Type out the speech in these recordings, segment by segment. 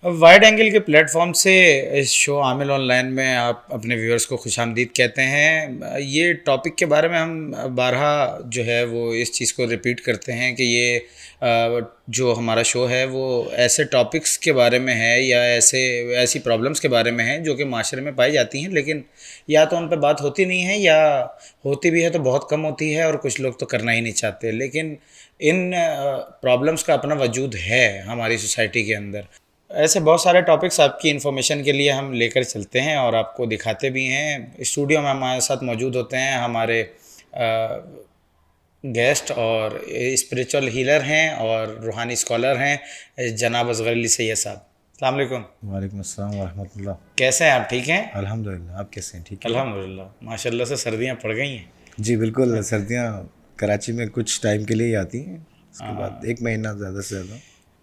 Wide angle کے plate form سے اس شو عامل آن لائن میں آپ اپنے ویورز کو خوش آمدید کہتے ہیں۔ یہ ٹاپک کے بارے میں ہم بارہا جو ہے وہ اس چیز کو ریپیٹ کرتے ہیں کہ یہ جو ہمارا شو ہے وہ ایسے ٹاپکس کے بارے میں ہے یا ایسی پرابلمس کے بارے میں ہے جو کہ معاشرے میں پائی جاتی ہیں، لیکن یا تو ان پہ بات ہوتی نہیں ہے یا ہوتی بھی ہے تو بہت کم ہوتی ہے، اور کچھ لوگ تو کرنا ہی نہیں چاہتے۔ لیکن ان پرابلمس کا اپنا وجود ہے ہماری سوسائٹی کے اندر۔ ایسے بہت سارے ٹاپکس آپ کی انفارمیشن کے لیے ہم لے کر چلتے ہیں اور آپ کو دکھاتے بھی ہیں۔ اسٹوڈیو میں ہمارے ساتھ موجود ہوتے ہیں ہمارے گیسٹ، اور اسپریچول ہیلر ہیں اور روحانی اسکالر ہیں جناب اصغر علی سید صاحب۔ السلام علیکم۔ وعلیکم السلام ورحمۃ اللہ۔ کیسے ہیں آپ؟ ٹھیک ہیں؟ الحمد للہ، آپ کیسے ہیں؟ ٹھیک ہے؟ الحمد للہ، ماشاء اللہ سے سردیاں پڑ گئی ہیں۔ جی بالکل، سردیاں کراچی میں کچھ ٹائم کے لیے ہی آتی ہیں، اس کے بعد 1 مہینہ زیادہ سے زیادہ۔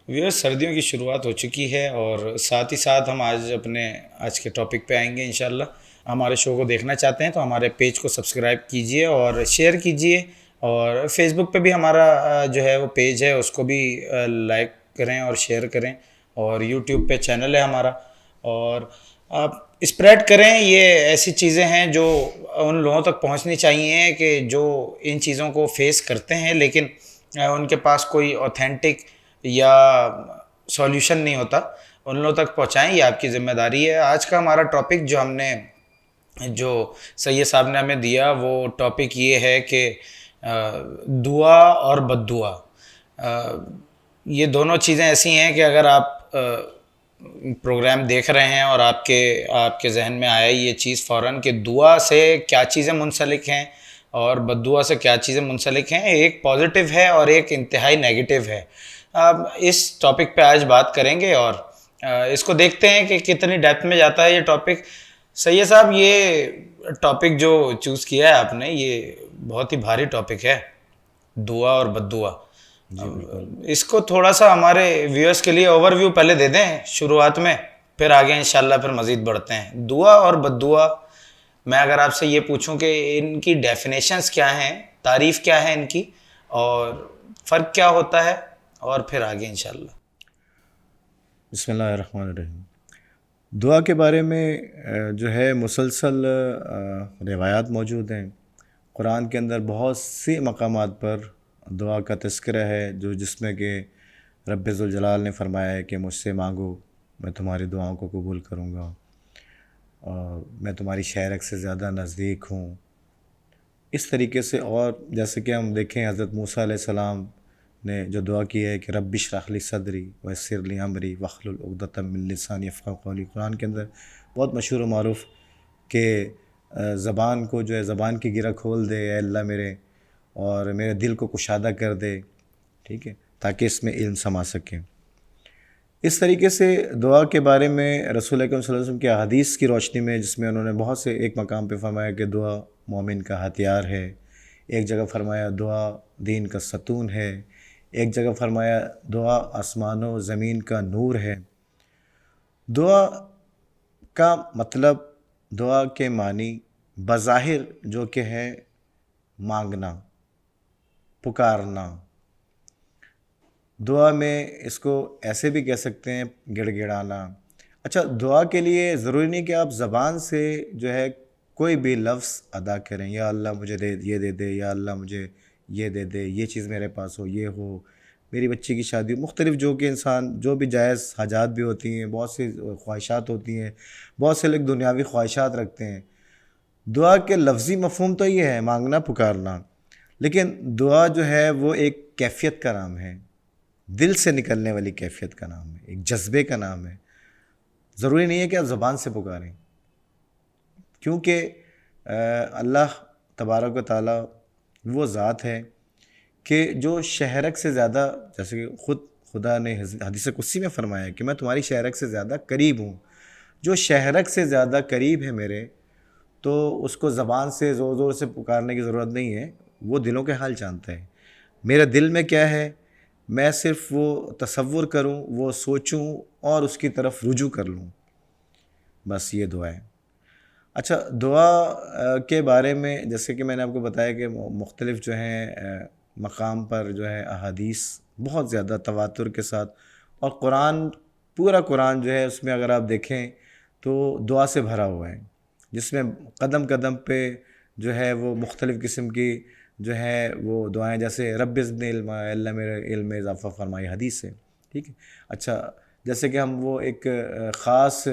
ویورز، سردیوں کی شروعات ہو چکی ہے اور ساتھ ہی ساتھ ہم آج کے ٹاپک پہ آئیں گے انشاءاللہ۔ ہمارے شو کو دیکھنا چاہتے ہیں تو ہمارے پیج کو سبسکرائب کیجئے اور شیئر کیجئے، اور فیس بک پہ بھی ہمارا جو ہے وہ پیج ہے اس کو بھی لائک کریں اور شیئر کریں، اور یوٹیوب پہ چینل ہے ہمارا، اور آپ اسپریڈ کریں۔ یہ ایسی چیزیں ہیں جو ان لوگوں تک پہنچنی چاہیے کہ جو ان چیزوں کو فیس کرتے ہیں لیکن ان کے پاس کوئی اوتھینٹک یا سولیوشن نہیں ہوتا، ان لوگوں تک پہنچائیں، یہ آپ کی ذمہ داری ہے۔ آج کا ہمارا ٹاپک جو سید صاحب نے ہمیں دیا، وہ ٹاپک یہ ہے کہ دعا اور بد دعا، یہ دونوں چیزیں ایسی ہیں کہ اگر آپ پروگرام دیکھ رہے ہیں اور آپ کے ذہن میں آیا یہ چیز فوراً کہ دعا سے کیا چیزیں منسلک ہیں اور بد دعا سے کیا چیزیں منسلک ہیں، ایک پازیٹیو ہے اور ایک انتہائی نیگیٹو ہے۔ اب اس ٹاپک پہ آج بات کریں گے اور اس کو دیکھتے ہیں کہ کتنی ڈیپتھ میں جاتا ہے یہ ٹاپک۔ سید صاحب، یہ ٹاپک جو چوز کیا ہے آپ نے، یہ بہت ہی بھاری ٹاپک ہے، دعا اور بد دعا۔ اس کو تھوڑا سا ہمارے ویورز کے لیے اوور ویو پہلے دے دیں شروعات میں، پھر آگے انشاءاللہ پھر مزید بڑھتے ہیں۔ دعا اور بد دعا، میں اگر آپ سے یہ پوچھوں کہ ان کی ڈیفینیشنز کیا ہیں، تعریف کیا ہے ان کی، اور فرق کیا ہوتا ہے، اور پھر آگے انشاءاللہ۔ بسم اللہ الرحمن الرحیم۔ دعا کے بارے میں جو ہے مسلسل روایات موجود ہیں۔ قرآن کے اندر بہت سی مقامات پر دعا کا تذکرہ ہے، جس میں کہ رب ذوالجلال نے فرمایا ہے کہ مجھ سے مانگو، میں تمہاری دعاؤں کو قبول کروں گا، اور میں تمہاری شہرک سے زیادہ نزدیک ہوں۔ اس طریقے سے، اور جیسے کہ ہم دیکھیں حضرت موسیٰ علیہ السلام نے جو دعا کی ہے کہ رب اشرح لی صدری ویسر لی امری واحلل عقدۃ من لسانی یفقہوا قولی، قرآن کے اندر بہت مشہور و معروف کہ زبان کو جو ہے، زبان کی گرہ کھول دے اے اللہ میرے، اور میرے دل کو کشادہ کر دے، ٹھیک ہے، تاکہ اس میں علم سما سکے۔ اس طریقے سے دعا کے بارے میں رسول اکرم صلی اللہ علیہ وسلم کی احادیث کی روشنی میں، جس میں انہوں نے بہت سے ایک مقام پہ فرمایا کہ دعا مومن کا ہتھیار ہے، ایک جگہ فرمایا دعا دین کا ستون ہے، ایک جگہ فرمایا دعا آسمان و زمین کا نور ہے۔ دعا کا مطلب، دعا کے معنی بظاہر جو کہ ہے مانگنا، پکارنا۔ دعا میں اس کو ایسے بھی کہہ سکتے ہیں گڑ گڑانا۔ اچھا، دعا کے لیے ضروری نہیں کہ آپ زبان سے جو ہے کوئی بھی لفظ ادا کریں، یا اللہ مجھے یہ دے دے، یا اللہ مجھے یہ دے دے، یہ چیز میرے پاس ہو، یہ ہو، میری بچی کی شادی ہو، مختلف جو کہ انسان جو بھی جائز حاجات بھی ہوتی ہیں، بہت سی خواہشات ہوتی ہیں، بہت سے لوگ دنیاوی خواہشات رکھتے ہیں۔ دعا کے لفظی مفہوم تو یہ ہے مانگنا، پکارنا، لیکن دعا جو ہے وہ ایک کیفیت کا نام ہے، دل سے نکلنے والی کیفیت کا نام ہے، ایک جذبے کا نام ہے۔ ضروری نہیں ہے کہ آپ زبان سے پکاریں، کیونکہ اللہ تبارک و تعالیٰ وہ ذات ہے کہ جو شہرک سے زیادہ، جیسے کہ خود خدا نے حدیث قدسی میں فرمایا ہے کہ میں تمہاری شہرک سے زیادہ قریب ہوں۔ جو شہرک سے زیادہ قریب ہے میرے، تو اس کو زبان سے زور زور سے پکارنے کی ضرورت نہیں ہے، وہ دلوں کے حال جانتا ہے۔ میرے دل میں کیا ہے، میں صرف وہ تصور کروں، وہ سوچوں اور اس کی طرف رجوع کر لوں، بس یہ دعا ہے۔ اچھا، دعا کے بارے میں جیسے کہ میں نے آپ کو بتایا کہ مختلف جو ہیں مقام پر جو ہے احادیث بہت زیادہ تواتر کے ساتھ، اور قرآن پورا قرآن جو ہے اس میں اگر آپ دیکھیں تو دعا سے بھرا ہوا ہے، جس میں قدم قدم پہ جو ہے وہ مختلف قسم کی جو ہے وہ دعائیں، جیسے رب زدنی علما، اللہ میرے علم میں اضافہ فرمائی، حدیث ہے، ٹھیک ہے۔ اچھا، جیسے کہ ہم وہ ایک خاص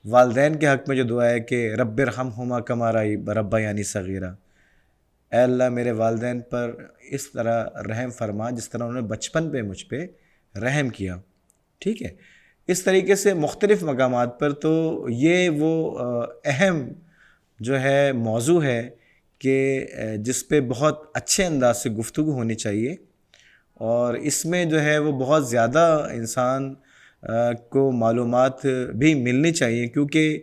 والدین کے حق میں جو دعا ہے کہ رب ارحمہما کما ربیانی صغیرا، اے اللہ میرے والدین پر اس طرح رحم فرما جس طرح انہوں نے بچپن پہ مجھ پہ رحم کیا، ٹھیک ہے۔ اس طریقے سے مختلف مقامات پر تو یہ وہ اہم جو ہے موضوع ہے کہ جس پہ بہت اچھے انداز سے گفتگو ہونی چاہیے، اور اس میں جو ہے وہ بہت زیادہ انسان کو معلومات بھی ملنی چاہیے، کیونکہ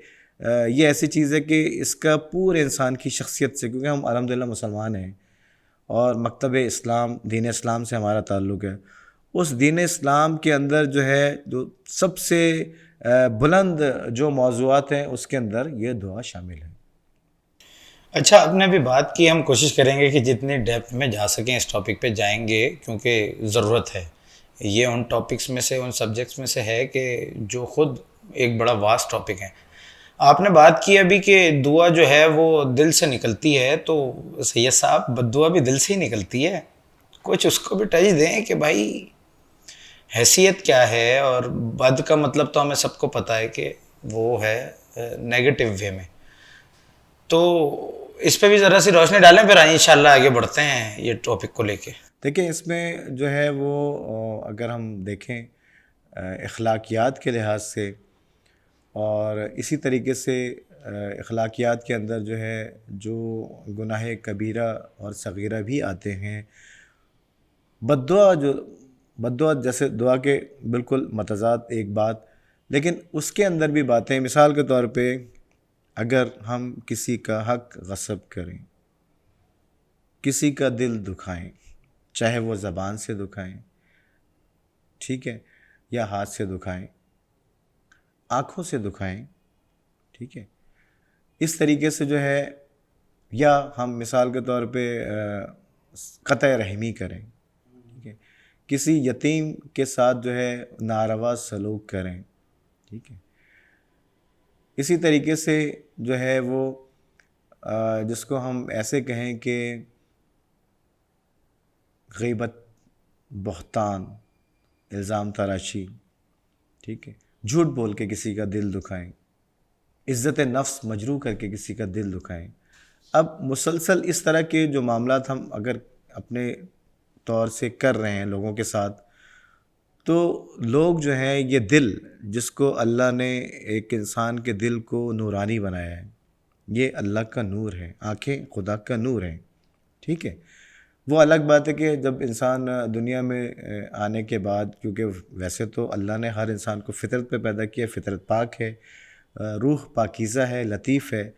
یہ ایسی چیز ہے کہ اس کا پورے انسان کی شخصیت سے، کیونکہ ہم الحمدللہ مسلمان ہیں اور مکتب اسلام، دین اسلام سے ہمارا تعلق ہے، اس دین اسلام کے اندر جو ہے جو سب سے بلند جو موضوعات ہیں اس کے اندر یہ دعا شامل ہے۔ اچھا، آپ نے ابھی بات کی، ہم کوشش کریں گے کہ جتنی ڈیپتھ میں جا سکیں اس ٹاپک پہ جائیں گے، کیونکہ ضرورت ہے۔ یہ ان ٹاپکس میں سے، ان سبجیکٹس میں سے ہے کہ جو خود ایک بڑا واسٹ ٹاپک ہے۔ آپ نے بات کی ابھی کہ دعا جو ہے وہ دل سے نکلتی ہے، تو سید صاحب بد دعا بھی دل سے ہی نکلتی ہے، کچھ اس کو بھی ٹچ دیں کہ بھائی حیثیت کیا ہے، اور بد کا مطلب تو ہمیں سب کو پتہ ہے کہ وہ ہے نیگیٹو وے میں، تو اس پہ بھی ذرا سی روشنی ڈالیں، پھر انشاءاللہ آگے بڑھتے ہیں یہ ٹاپک کو لے کے۔ دیکھیں اس میں جو ہے وہ اگر ہم دیکھیں اخلاقیات کے لحاظ سے، اور اسی طریقے سے اخلاقیات کے اندر جو ہے جو گناہ کبیرہ اور صغیرہ بھی آتے ہیں، بد دعا جیسے دعا کے بالکل متضاد ایک بات، لیکن اس کے اندر بھی باتیں، مثال کے طور پہ اگر ہم کسی کا حق غصب کریں، کسی کا دل دکھائیں، چاہے وہ زبان سے دکھائیں، ٹھیک ہے، یا ہاتھ سے دکھائیں، آنکھوں سے دکھائیں، ٹھیک ہے، اس طریقے سے جو ہے، یا ہم مثال کے طور پہ قطع رحمی کریں، ٹھیک ہے، کسی یتیم کے ساتھ جو ہے ناروا سلوک کریں، ٹھیک ہے، اسی طریقے سے جو ہے وہ جس کو ہم ایسے کہیں کہ غیبت، بہتان، الزام تراشی، ٹھیک ہے، جھوٹ بول کے کسی کا دل دکھائیں، عزت نفس مجروح کر کے کسی کا دل دکھائیں۔ اب مسلسل اس طرح کے جو معاملات ہم اگر اپنے طور سے کر رہے ہیں لوگوں کے ساتھ، تو لوگ جو ہیں یہ دل جس کو اللہ نے ایک انسان کے دل کو نورانی بنایا ہے، یہ اللہ کا نور ہے، آنکھیں خدا کا نور ہیں، ٹھیک ہے۔ وہ الگ بات ہے کہ جب انسان دنیا میں آنے کے بعد، کیونکہ ویسے تو اللہ نے ہر انسان کو فطرت پہ پیدا کیا، فطرت پاک ہے، روح پاکیزہ ہے، لطیف ہے،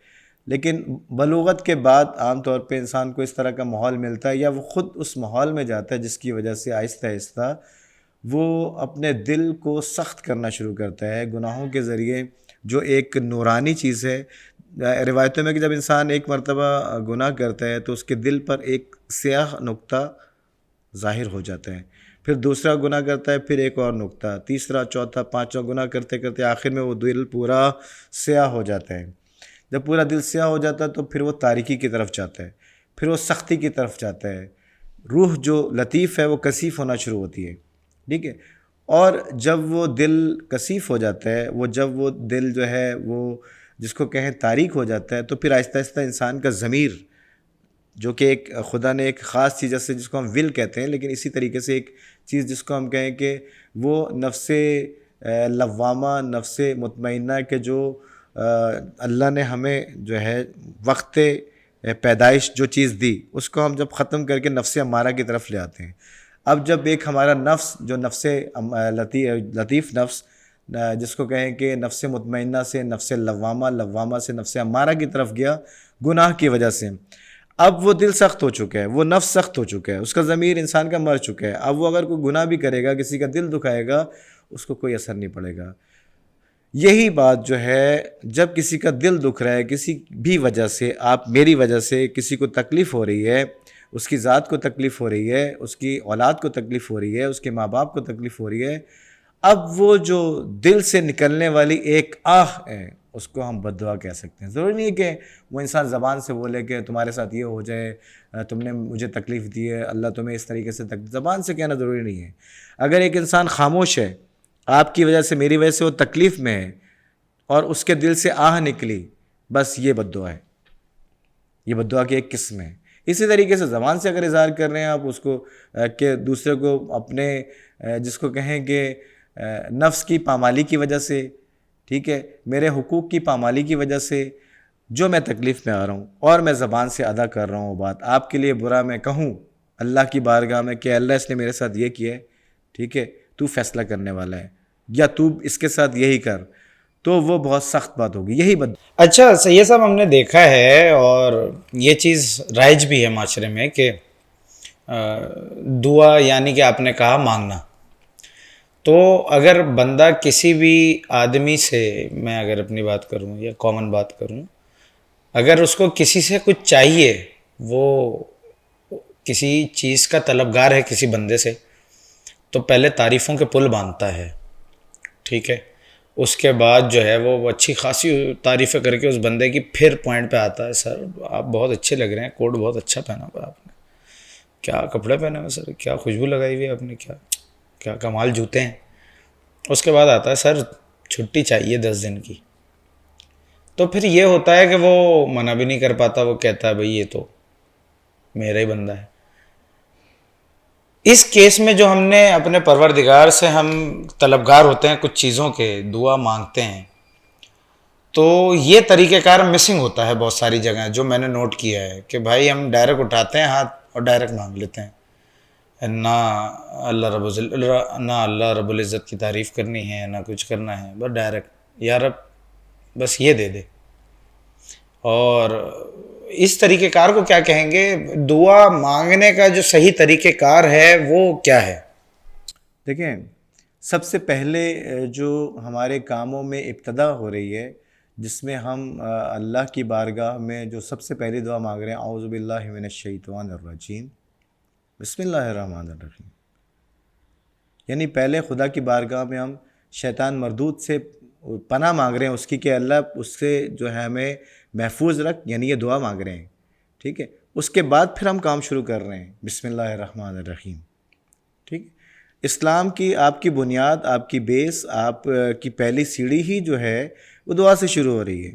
لیکن بلوغت کے بعد عام طور پہ انسان کو اس طرح کا ماحول ملتا ہے، یا وہ خود اس ماحول میں جاتا ہے جس کی وجہ سے آہستہ آہستہ وہ اپنے دل کو سخت کرنا شروع کرتا ہے گناہوں کے ذریعے، جو ایک نورانی چیز ہے۔ روایتوں میں کہ جب انسان ایک مرتبہ گناہ کرتا ہے تو اس کے دل پر ایک سیاہ نقطہ ظاہر ہو جاتا ہے، پھر دوسرا گناہ کرتا ہے، پھر ایک اور نقطہ، تیسرا، چوتھا، پانچواں گناہ کرتے کرتے آخر میں وہ دل پورا سیاہ ہو جاتا ہے۔ جب پورا دل سیاہ ہو جاتا ہے تو پھر وہ تاریکی کی طرف جاتا ہے، پھر وہ سختی کی طرف جاتا ہے، روح جو لطیف ہے وہ کثیف ہونا شروع ہوتی ہے، ٹھیک ہے۔ اور جب وہ دل کثیف ہو جاتا ہے، جب وہ دل جو ہے وہ جس کو کہیں تاریک ہو جاتا ہے، تو پھر آہستہ آہستہ انسان کا ضمیر، جو کہ ایک خدا نے ایک خاص چیز جیسے جس کو ہم ول کہتے ہیں، لیکن اسی طریقے سے ایک چیز جس کو ہم کہیں کہ وہ نفس لوامہ، نفس مطمئنہ کے جو اللہ نے ہمیں جو ہے وقت پیدائش جو چیز دی، اس کو ہم جب ختم کر کے نفس امارہ کی طرف لے آتے ہیں۔ اب جب ایک ہمارا نفس جو نفس لطیف نفس، جس کو کہیں کہ نفس مطمئنہ سے نفس لوامہ، لوامہ سے نفس امارہ کی طرف گیا گناہ کی وجہ سے، اب وہ دل سخت ہو چکا ہے، وہ نفس سخت ہو چکا ہے، اس کا ضمیر انسان کا مر چکا ہے۔ اب وہ اگر کوئی گناہ بھی کرے گا، کسی کا دل دکھائے گا، اس کو کوئی اثر نہیں پڑے گا۔ یہی بات جو ہے، جب کسی کا دل دکھ رہا ہے، کسی بھی وجہ سے، آپ میری وجہ سے کسی کو تکلیف ہو رہی ہے، اس کی ذات کو تکلیف ہو رہی ہے، اس کی اولاد کو تکلیف ہو رہی ہے، اس کے ماں باپ کو تکلیف ہو رہی ہے، اب وہ جو دل سے نکلنے والی ایک آہ ہے اس کو ہم بد دعا کہہ سکتے ہیں. ضروری نہیں ہے کہ وہ انسان زبان سے بولے کہ تمہارے ساتھ یہ ہو جائے، تم نے مجھے تکلیف دی ہے، اللہ تمہیں اس طریقے سے زبان سے کہنا ضروری نہیں ہے. اگر ایک انسان خاموش ہے، آپ کی وجہ سے، میری وجہ سے وہ تکلیف میں ہے، اور اس کے دل سے آہ نکلی، بس یہ بد دعا ہے، یہ بد دعا کی ایک قسم ہے. اسی طریقے سے زبان سے اگر اظہار کر رہے ہیں آپ اس کو کہ دوسرے کو اپنے جس کو کہیں کہ نفس کی پامالی کی وجہ سے، ٹھیک ہے، میرے حقوق کی پامالی کی وجہ سے جو میں تکلیف میں آ رہا ہوں اور میں زبان سے ادا کر رہا ہوں وہ بات، آپ کے لیے برا میں کہوں اللہ کی بارگاہ میں کہ اللہ اس نے میرے ساتھ یہ کیا ہے، ٹھیک ہے، تو فیصلہ کرنے والا ہے، یا تو اس کے ساتھ یہی کر، تو وہ بہت سخت بات ہوگی. یہی اچھا سید صاحب، ہم نے دیکھا ہے اور یہ چیز رائج بھی ہے معاشرے میں کہ دعا یعنی کہ آپ نے کہا مانگنا. تو اگر بندہ کسی بھی آدمی سے، میں اگر اپنی بات کروں یا کامن بات کروں، اگر اس کو کسی سے کچھ چاہیے، وہ کسی چیز کا طلبگار ہے کسی بندے سے، تو پہلے تعریفوں کے پل باندھتا ہے، ٹھیک ہے. اس کے بعد جو ہے وہ اچھی خاصی تعریفیں کر کے اس بندے کی پھر پوائنٹ پہ آتا ہے، سر آپ بہت اچھے لگ رہے ہیں، کوٹ بہت اچھا پہنا ہوا آپ نے، کیا کپڑے پہنے ہوئے سر، کیا خوشبو لگائی ہوئی ہے آپ نے، کیا کمال جوتے ہیں. اس کے بعد آتا ہے سر چھٹی چاہیے 10 دن کی. تو پھر یہ ہوتا ہے کہ وہ منع بھی نہیں کر پاتا، وہ کہتا ہے بھئی یہ تو میرا ہی بندہ ہے. اس کیس میں جو ہم نے اپنے پروردگار سے ہم طلبگار ہوتے ہیں کچھ چیزوں کے، دعا مانگتے ہیں، تو یہ طریقہ کار مسنگ ہوتا ہے بہت ساری جگہ، جو میں نے نوٹ کیا ہے کہ بھائی ہم ڈائریکٹ اٹھاتے ہیں ہاتھ اور ڈائریکٹ مانگ لیتے ہیں. نہ اللہ رب العزت کی تعریف کرنی ہے، نہ کچھ کرنا ہے، بس ڈائریکٹ یا رب بس یہ دے دے. اور اس طریقہ کار کو کیا کہیں گے؟ دعا مانگنے کا جو صحیح طریقہ کار ہے وہ کیا ہے؟ دیکھیں، سب سے پہلے جو ہمارے کاموں میں ابتدا ہو رہی ہے، جس میں ہم اللہ کی بارگاہ میں جو سب سے پہلی دعا مانگ رہے ہیں، اعوذ باللہ من الشیطان الرجیم، بسم اللہ الرحمن الرحیم، یعنی پہلے خدا کی بارگاہ میں ہم شیطان مردود سے پناہ مانگ رہے ہیں اس کی کہ اللہ اس سے جو ہے ہمیں محفوظ رکھ، یعنی یہ دعا مانگ رہے ہیں، ٹھیک ہے. اس کے بعد پھر ہم کام شروع کر رہے ہیں، بسم اللہ الرحمن الرحیم، ٹھیک. اسلام کی آپ کی بنیاد، آپ کی بیس، آپ کی پہلی سیڑھی ہی جو ہے وہ دعا سے شروع ہو رہی ہے،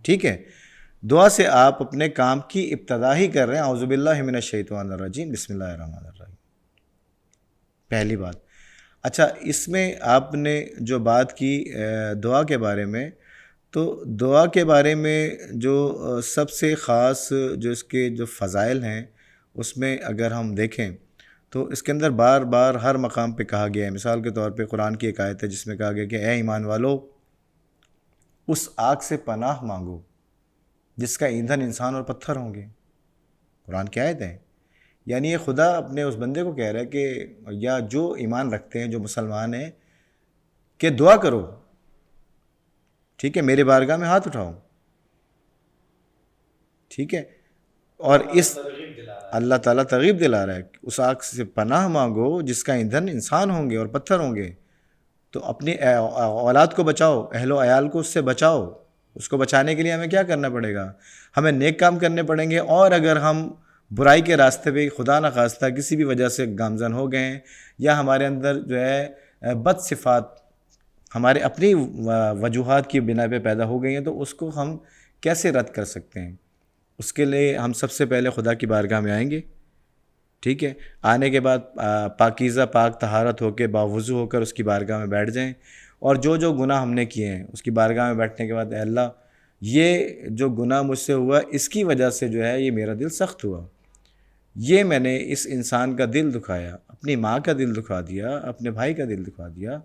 ٹھیک ہے. دعا سے آپ اپنے کام کی ابتدا ہی کر رہے ہیں، اعوذ باللہ من الشیطان الرجیم، بسم اللہ الرحمن الرحیم، پہلی بات. اچھا، اس میں آپ نے جو بات کی دعا کے بارے میں، تو دعا کے بارے میں جو سب سے خاص جو اس کے جو فضائل ہیں، اس میں اگر ہم دیکھیں تو اس کے اندر بار بار ہر مقام پہ کہا گیا ہے. مثال کے طور پہ قرآن کی ایک آیت ہے جس میں کہا گیا کہ اے ایمان والو، اس آگ سے پناہ مانگو جس کا ایندھن انسان اور پتھر ہوں گے. قرآن کی آیت ہے، یعنی یہ خدا اپنے اس بندے کو کہہ رہا ہے کہ یا جو ایمان رکھتے ہیں، جو مسلمان ہیں، کہ دعا کرو، ٹھیک ہے، میرے بارگاہ میں ہاتھ اٹھاؤ، ٹھیک ہے. اور اس اللہ تعالیٰ ترغیب دلا رہا ہے کہ اس آگ سے پناہ مانگو جس کا ایندھن انسان ہوں گے اور پتھر ہوں گے. تو اپنی اولاد کو بچاؤ، اہل و عیال کو اس سے بچاؤ. اس کو بچانے کے لیے ہمیں کیا کرنا پڑے گا؟ ہمیں نیک کام کرنے پڑیں گے. اور اگر ہم برائی کے راستے پہ خدا نخواستہ کسی بھی وجہ سے گامزن ہو گئے ہیں، یا ہمارے اندر جو ہے بد صفات ہمارے اپنی وجوہات کی بنا پہ پیدا ہو گئی ہیں، تو اس کو ہم کیسے رد کر سکتے ہیں؟ اس کے لیے ہم سب سے پہلے خدا کی بارگاہ میں آئیں گے، ٹھیک ہے. آنے کے بعد پاکیزہ پاک طہارت ہو کے باوضو ہو کر اس کی بارگاہ میں بیٹھ جائیں. اور جو گناہ ہم نے کیے ہیں اس کی بارگاہ میں بیٹھنے کے بعد، اے اللہ، یہ جو گناہ مجھ سے ہوا اس کی وجہ سے جو ہے یہ میرا دل سخت ہوا، یہ میں نے اس انسان کا دل دکھایا، اپنی ماں کا دل دکھا دیا، اپنے بھائی کا دل دکھا دیا،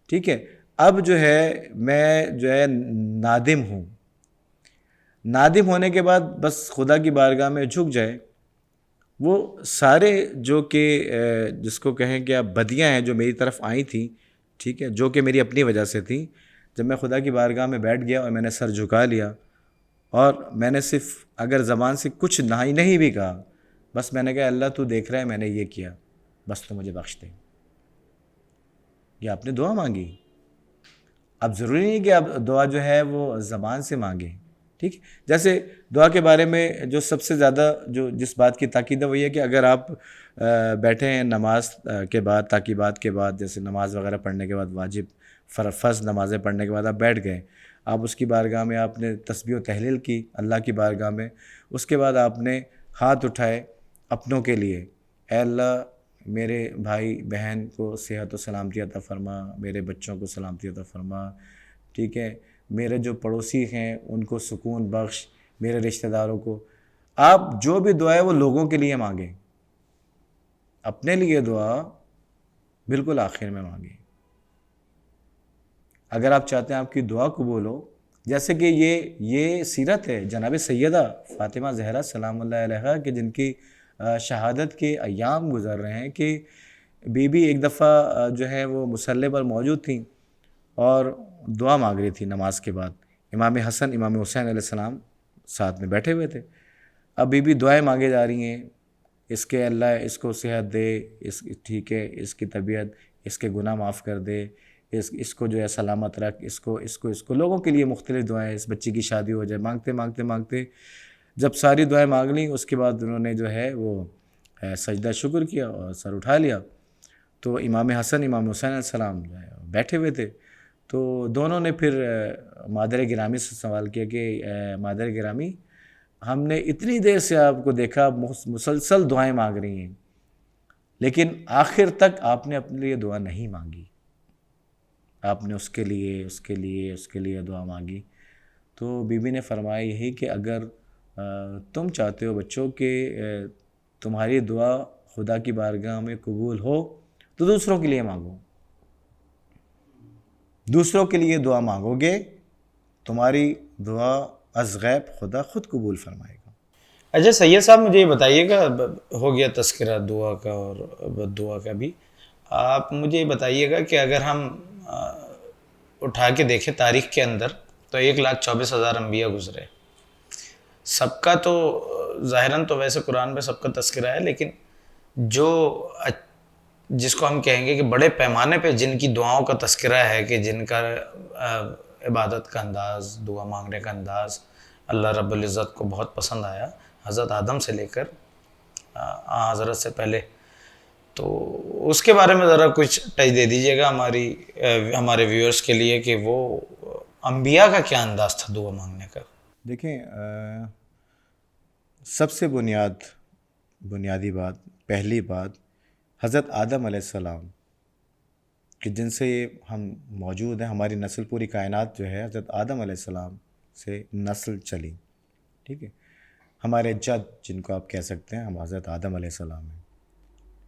ٹھیک ہے. اب جو ہے میں جو ہے نادم ہوں. نادم ہونے کے بعد بس خدا کی بارگاہ میں جھک جائے. وہ سارے جو کہ جس کو کہیں کہ اب بدیاں ہیں جو میری طرف آئی تھیں، ٹھیک ہے، جو کہ میری اپنی وجہ سے تھیں، جب میں خدا کی بارگاہ میں بیٹھ گیا اور میں نے سر جھکا لیا، اور میں نے صرف اگر زبان سے کچھ نہیں بھی کہا، بس میں نے کہا اللہ تو دیکھ رہا ہے میں نے یہ کیا، بس تو مجھے بخش دے. یہ آپ نے دعا مانگی. اب ضروری نہیں کہ آپ دعا جو ہے وہ زبان سے مانگیں. ٹھیک ہے. جیسے دعا کے بارے میں جو سب سے زیادہ جو جس بات کی تاکید ہے وہ یہ کہ اگر آپ بیٹھے ہیں نماز کے بعد، تاکیبات کے بعد، جیسے نماز وغیرہ پڑھنے کے بعد، واجب فرض نمازیں پڑھنے کے بعد آپ بیٹھ گئے، آپ اس کی بارگاہ میں آپ نے تسبیح و تحلیل کی اللہ کی بارگاہ میں، اس کے بعد آپ نے ہاتھ اٹھائے اپنوں کے لیے، اے اللہ میرے بھائی بہن کو صحت و سلامتی عطا فرما، میرے بچوں کو سلامتی عطا فرما، ٹھیک ہے، میرے جو پڑوسی ہیں ان کو سکون بخش، میرے رشتہ داروں کو. آپ جو بھی دعا ہے وہ لوگوں کے لیے مانگیں، اپنے لیے دعا بالکل آخر میں مانگیں. اگر آپ چاہتے ہیں آپ کی دعا قبول ہو، جیسے کہ یہ سیرت ہے جناب سیدہ فاطمہ زہرا سلام اللہ علیہا کہ جن کی شہادت کے ایام گزر رہے ہیں کہ بی بی ایک دفعہ جو ہے وہ مصلی پر موجود تھیں اور دعا مانگ رہی تھی نماز کے بعد. امام حسن امام حسین علیہ السلام ساتھ میں بیٹھے ہوئے تھے. اب بی بی دعائیں مانگے جا رہی ہیں، اس کے اللہ اس کو صحت دے، ٹھیک ہے، اس کی طبیعت، اس کے گناہ معاف کر دے، اس کو جو ہے سلامت رکھ، اس کو لوگوں کے لیے مختلف دعائیں، اس بچی کی شادی ہو جائے، مانگتے جب ساری دعائیں مانگ لیں اس کے بعد انہوں نے جو ہے وہ سجدہ شکر کیا اور سر اٹھا لیا. تو امام حسن امام حسین علیہ السلام جو ہے بیٹھے ہوئے تھے. تو دونوں نے پھر مادر گرامی سے سوال کیا کہ مادر گرامی ہم نے اتنی دیر سے آپ کو دیکھا مسلسل دعائیں مانگ رہی ہیں، لیکن آخر تک آپ نے اپنے لیے دعا نہیں مانگی. آپ نے اس کے لیے دعا مانگی. تو بی بی نے فرمایا یہی کہ اگر تم چاہتے ہو بچوں کہ تمہاری دعا خدا کی بارگاہ میں قبول ہو تو دوسروں کے لیے مانگو. دوسروں کے لیے دعا مانگو گے تمہاری دعا از غیب خدا خود قبول فرمائے گا. اچھا سید صاحب مجھے یہ بتائیے گا، ہو گیا تذکرہ دعا کا اور بد دعا کا بھی، آپ مجھے یہ بتائیے گا کہ اگر ہم اٹھا کے دیکھیں تاریخ کے اندر تو 1,24,000 انبیاء گزرے. سب کا تو ظاہراً تو ویسے قرآن میں سب کا تذکرہ ہے، لیکن جس کو ہم کہیں گے کہ بڑے پیمانے پہ جن کی دعاؤں کا تذکرہ ہے، کہ جن کا عبادت کا انداز، دعا مانگنے کا انداز اللہ رب العزت کو بہت پسند آیا، حضرت آدم سے لے کر حضرت سے پہلے، تو اس کے بارے میں ذرا کچھ ٹچ دے دیجیے گا ہمارے ویورز کے لیے کہ وہ انبیاء کا کیا انداز تھا دعا مانگنے کا. دیکھیں سب سے بنیادی بات، پہلی بات حضرت آدم علیہ السلام کہ جن سے ہم موجود ہیں، ہماری نسل پوری کائنات جو ہے حضرت آدم علیہ السلام سے نسل چلی. ٹھیک ہے. ہمارے جد جن کو آپ کہہ سکتے ہیں ہم حضرت آدم علیہ السلام ہیں.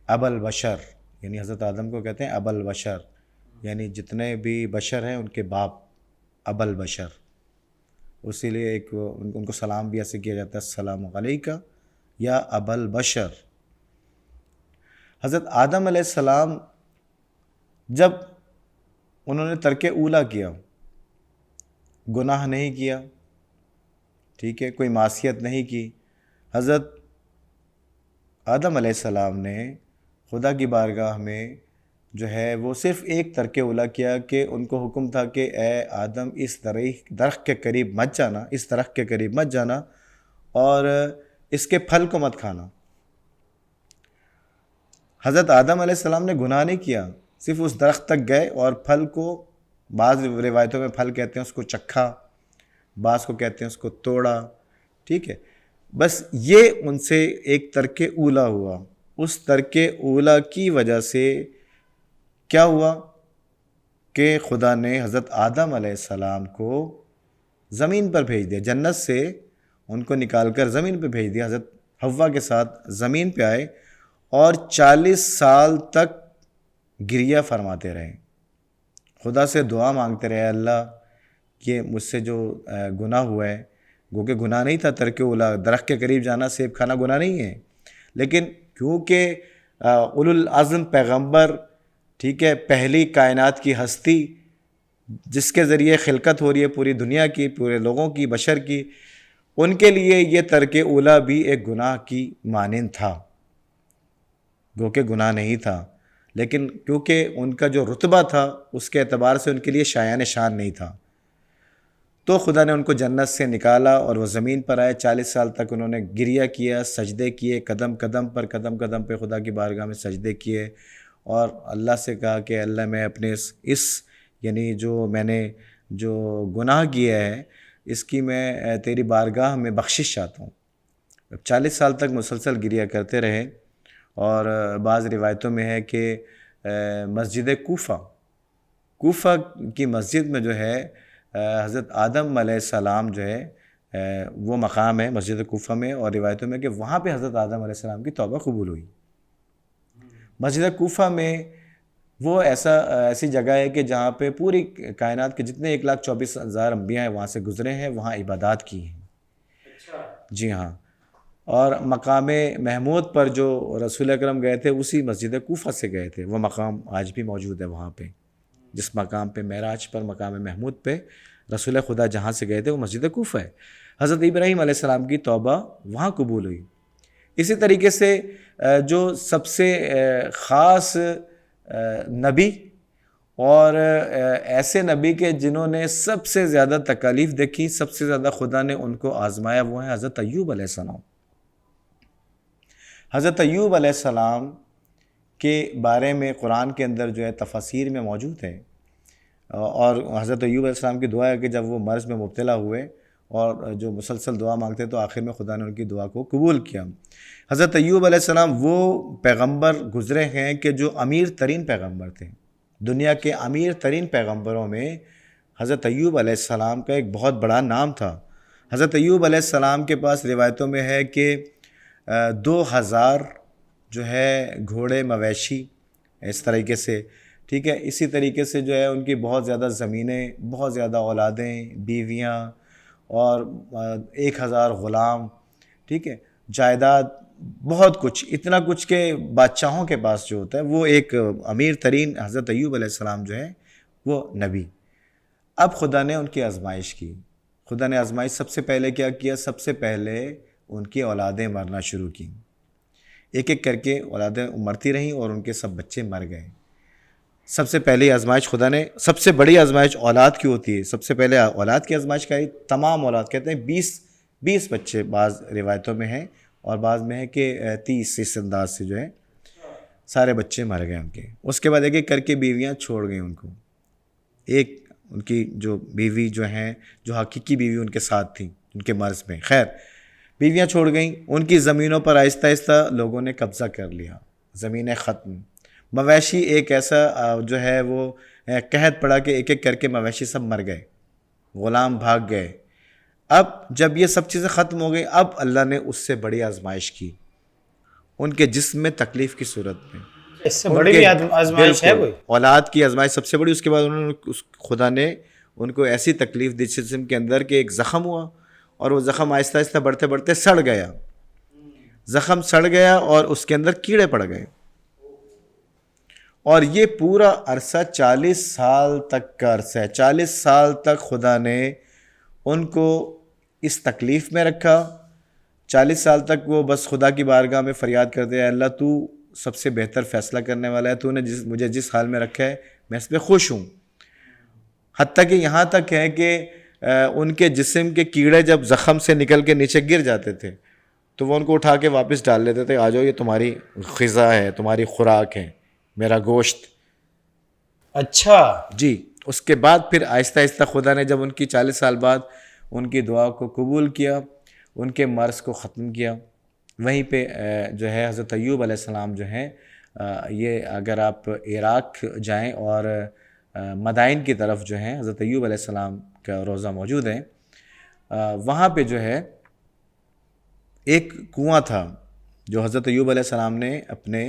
ابو البشر یعنی حضرت آدم کو کہتے ہیں ابو البشر، یعنی جتنے بھی بشر ہیں ان کے باپ ابو البشر. اسی لیے ان کو سلام بھی ایسے کیا جاتا ہے السلام علیکہ یا ابو البشر. حضرت آدم علیہ السلام جب انہوں نے ترک اولا کیا، گناہ نہیں کیا، ٹھیک ہے، کوئی معصیت نہیں کی، حضرت آدم علیہ السلام نے خدا کی بارگاہ میں جو ہے وہ صرف ایک ترک اولا کیا کہ ان کو حکم تھا کہ اے آدم اس درخت کے قریب مت جانا، اس درخت کے قریب مت جانا اور اس کے پھل کو مت کھانا. حضرت آدم علیہ السلام نے گناہ نہیں کیا، صرف اس درخت تک گئے اور پھل کو، بعض روایتوں میں پھل کہتے ہیں اس کو چکھا، بعض کو کہتے ہیں اس کو توڑا. ٹھیک ہے. بس یہ ان سے ایک ترک اولا ہوا. اس ترک اولا کی وجہ سے کیا ہوا کہ خدا نے حضرت آدم علیہ السلام کو زمین پر بھیج دیا، جنت سے ان کو نکال کر زمین پہ بھیج دیا. حضرت حوا کے ساتھ زمین پہ آئے اور 40 سال تک گریہ فرماتے رہے، خدا سے دعا مانگتے رہے، اللہ کہ مجھ سے جو گناہ ہوا ہے، گو کہ گناہ نہیں تھا ترک اولا، درخت کے قریب جانا، سیب کھانا گناہ نہیں ہے، لیکن کیونکہ اولو العزم پیغمبر، ٹھیک ہے، پہلی کائنات کی ہستی جس کے ذریعے خلقت ہو رہی ہے پوری دنیا کی، پورے لوگوں کی، بشر کی، ان کے لیے یہ ترک اولا بھی ایک گناہ کی مانند تھا، گو کہ گناہ نہیں تھا. لیکن کیونکہ ان کا جو رتبہ تھا اس کے اعتبار سے ان کے لیے شایان شان نہیں تھا، تو خدا نے ان کو جنت سے نکالا اور وہ زمین پر آئے۔ 40 سال تک انہوں نے گریہ کیا، سجدے کیے، قدم قدم پہ خدا کی بارگاہ میں سجدے کیے، اور اللہ سے کہا کہ اللہ میں اپنے اس یعنی جو میں نے جو گناہ کیا ہے اس کی میں تیری بارگاہ میں بخشش چاہتا ہوں۔ 40 سال تک مسلسل گریہ کرتے رہے، اور بعض روایتوں میں ہے کہ مسجد کوفہ کی مسجد میں جو ہے حضرت آدم علیہ السلام جو ہے وہ مقام ہے مسجد کوفہ میں، اور روایتوں میں کہ وہاں پہ حضرت آدم علیہ السلام کی توبہ قبول ہوئی۔ مسجد کوفہ میں وہ ایسی جگہ ہے کہ جہاں پہ پوری کائنات کے جتنے 1,24,000 انبیاء ہیں وہاں سے گزرے ہیں، وہاں عبادات کی ہیں۔ جی ہاں، اور مقام محمود پر جو رسول اکرم گئے تھے اسی مسجد کوفہ سے گئے تھے، وہ مقام آج بھی موجود ہے وہاں پہ، جس مقام پہ معراج پر مقام محمود پہ رسول خدا جہاں سے گئے تھے وہ مسجد کوفہ ہے۔ حضرت ابراہیم علیہ السلام کی توبہ وہاں قبول ہوئی۔ اسی طریقے سے جو سب سے خاص نبی اور ایسے نبی کے جنہوں نے سب سے زیادہ تکالیف دیکھی، سب سے زیادہ خدا نے ان کو آزمایا، وہ ہیں حضرت ایوب علیہ السلام۔ حضرت ایوب علیہ السلام کے بارے میں قرآن کے اندر جو ہے تفاسیر میں موجود ہے، اور حضرت ایوب علیہ السلام کی دعا ہے کہ جب وہ مرض میں مبتلا ہوئے اور جو مسلسل دعا مانگتے تو آخر میں خدا نے ان کی دعا کو قبول کیا۔ حضرت ایوب علیہ السلام وہ پیغمبر گزرے ہیں کہ جو امیر ترین پیغمبر تھے۔ دنیا کے امیر ترین پیغمبروں میں حضرت ایوب علیہ السلام کا ایک بہت بڑا نام تھا۔ حضرت ایوب علیہ السلام کے پاس روایتوں میں ہے کہ 2000 جو ہے گھوڑے، مویشی، اس طریقے سے، ٹھیک ہے، اسی طریقے سے جو ہے ان کی بہت زیادہ زمینیں، بہت زیادہ اولادیں، بیویاں، اور 1000 غلام، ٹھیک ہے، جائیداد، بہت کچھ، اتنا کچھ کہ بادشاہوں کے پاس جو ہوتا ہے وہ ایک امیر ترین حضرت ایوب علیہ السلام جو ہے وہ نبی۔ اب خدا نے ان کی آزمائش کی۔ خدا نے آزمائش سب سے پہلے کیا کیا؟ سب سے پہلے ان کی اولادیں مرنا شروع کی، ایک ایک کر کے اولادیں مرتی رہیں اور ان کے سب بچے مر گئے۔ سب سے پہلی آزمائش خدا نے، سب سے بڑی آزمائش اولاد کی ہوتی ہے، سب سے پہلے اولاد کی آزمائش کری، تمام اولاد، کہتے ہیں 20 بچے بعض روایتوں میں ہیں، اور بعض میں ہے کہ 30، اس انداز سے جو ہے سارے بچے مر گئے ان کے۔ اس کے بعد ایک ایک کر کے بیویاں چھوڑ گئیں ان کو، ایک ان کی جو بیوی جو ہیں، جو حقیقی بیوی ان کے ساتھ تھیں ان کے مرض میں، خیر بیویاں چھوڑ گئیں، ان کی زمینوں پر آہستہ آہستہ لوگوں نے قبضہ کر لیا، زمینیں ختم۔ مویشی ایک ایسا جو ہے وہ قحط پڑا کہ ایک ایک کر کے مویشی سب مر گئے، غلام بھاگ گئے۔ اب جب یہ سب چیزیں ختم ہو گئی، اب اللہ نے اس سے بڑی آزمائش کی ان کے جسم میں تکلیف کی صورت میں۔ اس سے بڑی بھی آزمائش ہے کوئی؟ اولاد کی آزمائش سب سے بڑی۔ اس کے بعد انہوں نے خدا نے ان کو ایسی تکلیف دی جسم کے اندر کہ ایک زخم ہوا، اور وہ زخم آہستہ آہستہ بڑھتے بڑھتے سڑ گیا، زخم سڑ گیا اور اس کے اندر کیڑے پڑ گئے، اور یہ پورا عرصہ 40 سال تک کا عرصہ ہے۔ 40 سال تک خدا نے ان کو اس تکلیف میں رکھا۔ 40 سال تک وہ بس خدا کی بارگاہ میں فریاد کرتے ہیں، اللہ تو سب سے بہتر فیصلہ کرنے والا ہے، تو نے مجھے جس حال میں رکھا ہے میں اس پہ خوش ہوں۔ حتیٰ کہ یہاں تک ہے کہ ان کے جسم کے کیڑے جب زخم سے نکل کے نیچے گر جاتے تھے تو وہ ان کو اٹھا کے واپس ڈال لیتے تھے، آ جاؤ یہ تمہاری غذا ہے، تمہاری خوراک ہے، میرا گوشت۔ اچھا جی، اس کے بعد پھر آہستہ آہستہ خدا نے جب ان کی 40 سال بعد ان کی دعا کو قبول کیا، ان کے مرض کو ختم کیا، وہیں پہ جو ہے حضرت ایوب علیہ السلام جو ہیں، یہ اگر آپ عراق جائیں اور مدائن کی طرف جو ہیں حضرت ایوب علیہ السلام کا روضہ موجود ہے، وہاں پہ جو ہے ایک کنواں تھا جو حضرت ایوب علیہ السلام نے اپنے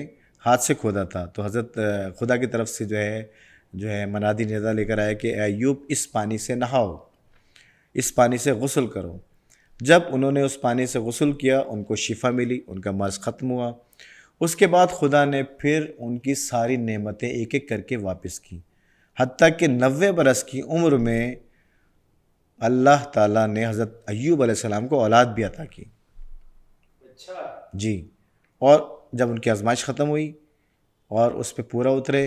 ہاتھ سے کھودا تھا۔ تو حضرت خدا کی طرف سے جو ہے منادی ندا لے کر آیا کہ اے ایوب اس پانی سے نہاؤ، اس پانی سے غسل کرو۔ جب انہوں نے اس پانی سے غسل کیا ان کو شفا ملی، ان کا مرض ختم ہوا۔ اس کے بعد خدا نے پھر ان کی ساری نعمتیں ایک ایک کر کے واپس کی، حتیٰ کہ 90 برس کی عمر میں اللہ تعالیٰ نے حضرت ایوب علیہ السلام کو اولاد بھی عطا کی۔ اچھا جی، اور جب ان کی آزمائش ختم ہوئی اور اس پہ پورا اترے.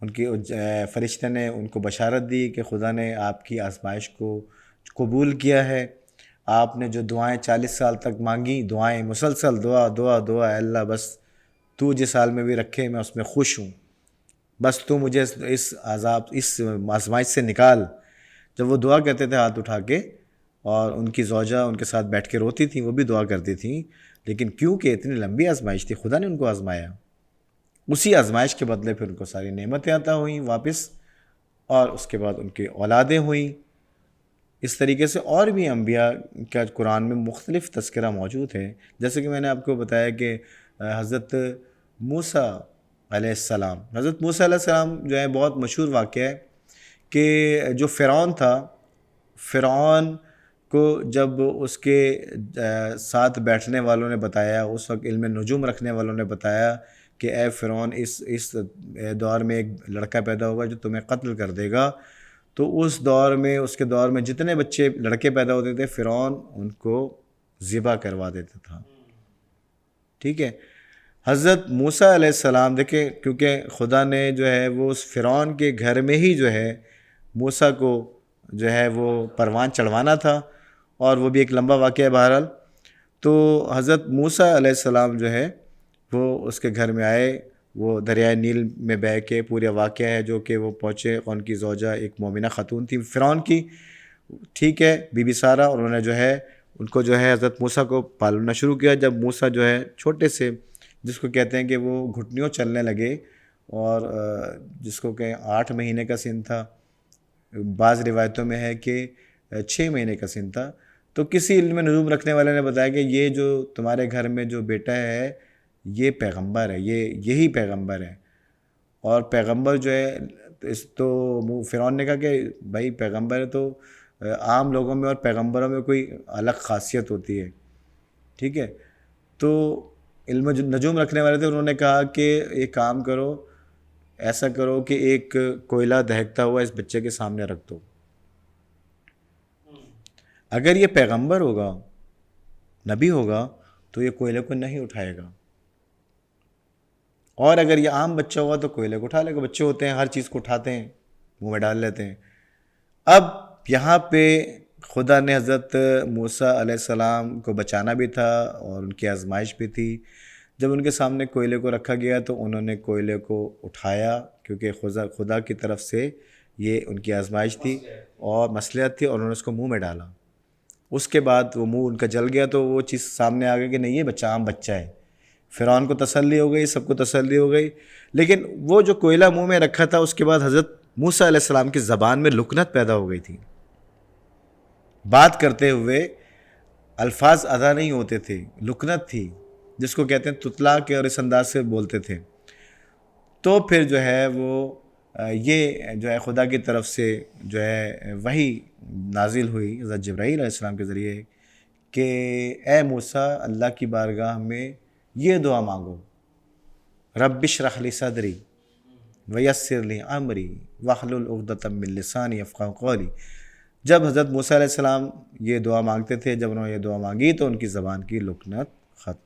ان کی فرشتے نے ان کو بشارت دی کہ خدا نے آپ کی آزمائش کو قبول کیا ہے. آپ نے جو دعائیں 40 سال تک مانگی، دعائیں مسلسل، دعا دعا دعا، اے اللہ بس تو جس حال میں بھی رکھے میں اس میں خوش ہوں، بس تو مجھے اس عذاب، اس آزمائش سے نکال. جب وہ دعا کرتے تھے ہاتھ اٹھا کے، اور ان کی زوجہ ان کے ساتھ بیٹھ کے روتی تھیں، وہ بھی دعا کرتی تھیں، لیکن کیونکہ اتنی لمبی آزمائش تھی خدا نے ان کو آزمایا. اسی آزمائش کے بدلے پھر ان کو ساری نعمتیں عطا ہوئیں واپس، اور اس کے بعد ان کی اولادیں ہوئیں. اس طریقے سے اور بھی انبیاء کا قرآن میں مختلف تذکرہ موجود ہے. جیسے کہ میں نے آپ کو بتایا کہ حضرت موسیٰ علیہ السلام، حضرت موسیٰ علیہ السلام جو ہے بہت مشہور واقعہ ہے کہ جو فرعون تھا، فرعون کو جب اس کے ساتھ بیٹھنے والوں نے بتایا، اس وقت علم نجوم رکھنے والوں نے بتایا کہ اے فرعون، اس دور میں ایک لڑکا پیدا ہوگا جو تمہیں قتل کر دے گا. تو اس کے دور میں جتنے بچے لڑکے پیدا ہوتے تھے فرعون ان کو ذبح کروا دیتا تھا. ٹھیک ہے. حضرت موسیٰ علیہ السلام دیکھیں، کیونکہ خدا نے جو ہے وہ اس فرعون کے گھر میں ہی جو ہے موسیٰ کو جو ہے وہ پروان چڑھوانا تھا، اور وہ بھی ایک لمبا واقعہ ہے بہرحال. تو حضرت موسیٰ علیہ السلام جو ہے وہ اس کے گھر میں آئے، وہ دریائے نیل میں بہہ کے، پورا واقعہ ہے جو کہ وہ پہنچے، ان کی زوجہ ایک مومنہ خاتون تھی فرعون کی، ٹھیک ہے، بی بی سارہ، اور انہوں نے جو ہے ان کو جو ہے حضرت موسیٰ کو پالنا شروع کیا. جب موسیٰ جو ہے چھوٹے سے، جس کو کہتے ہیں کہ وہ گھٹنیوں چلنے لگے، اور جس کو کہ 8 مہینے کا سن تھا، بعض روایتوں میں ہے کہ 6 مہینے کا سن تھا. تو کسی علم نجوم رکھنے والے نے بتایا کہ یہ جو تمہارے گھر میں جو بیٹا ہے یہ پیغمبر ہے، یہی پیغمبر ہے. اور پیغمبر جو ہے تو فرعون نے کہا کہ بھائی پیغمبر ہے تو عام لوگوں میں اور پیغمبروں میں کوئی الگ خاصیت ہوتی ہے. ٹھیک ہے. تو علم نجوم رکھنے والے تھے، انہوں نے کہا کہ ایک کام کرو، ایسا کرو کہ ایک کوئلہ دہکتا ہوا اس بچے کے سامنے رکھ دو. اگر یہ پیغمبر ہوگا، نبی ہوگا، تو یہ کوئلے کو نہیں اٹھائے گا، اور اگر یہ عام بچہ ہوگا تو کوئلے کو اٹھا لے گا. بچے ہوتے ہیں ہر چیز کو اٹھاتے ہیں، منہ میں ڈال لیتے ہیں. اب یہاں پہ خدا نے حضرت موسیٰ علیہ السلام کو بچانا بھی تھا اور ان کی آزمائش بھی تھی. جب ان کے سامنے کوئلے کو رکھا گیا تو انہوں نے کوئلے کو اٹھایا، کیونکہ خدا کی طرف سے یہ ان کی آزمائش تھی اور مصلحت تھی، اور انہوں نے اس کو منہ میں ڈالا. اس کے بعد وہ منہ ان کا جل گیا، تو وہ چیز سامنے آ گئی کہ نہیں یہ بچہ عام بچہ ہے. فرعون کو تسلی ہو گئی، سب کو تسلی ہو گئی. لیکن وہ جو کوئلہ منہ میں رکھا تھا، اس کے بعد حضرت موسیٰ علیہ السلام کی زبان میں لکنت پیدا ہو گئی تھی. بات کرتے ہوئے الفاظ ادا نہیں ہوتے تھے، لکنت تھی، جس کو کہتے ہیں تتلا کے، اور اس انداز سے بولتے تھے. تو پھر جو ہے وہ یہ جو ہے خدا کی طرف سے جو ہے وحی نازل ہوئی حضرت جبرائیل علیہ السلام کے ذریعے کہ اے موسیٰ، اللہ کی بارگاہ میں یہ دعا مانگو، رب اشرح لی صدری ویسر لی امری واحلل عقدۃ من لسانی یفقہوا قولی. جب حضرت موسیٰ علیہ السلام یہ دعا مانگتے تھے، جب انہوں نے یہ دعا مانگی تو ان کی زبان کی لکنت ختم